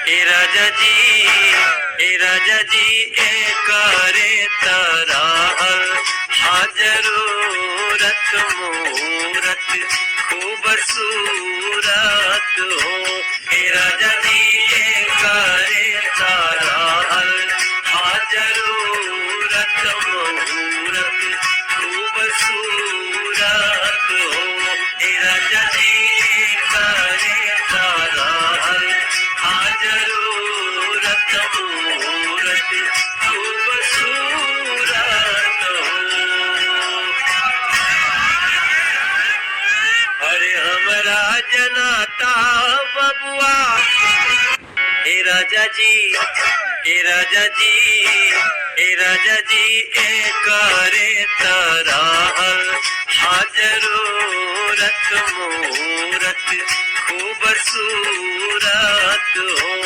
ए राजा जी ए करे तराहल जरूरत मूरत खूबसूरत हो। ए राजा जी ए करे तराहल जरूरत मूरत खूबसूरत हो। ए राजा जी ए करे तराहल जरूरत मूरत खूबसूरत हो। अरे हमरा जनाता बबुआ ए राजा जी ए राजा जी ए राजा जी ए करे तराहल जरूरत मूरत खूबसूरत हो।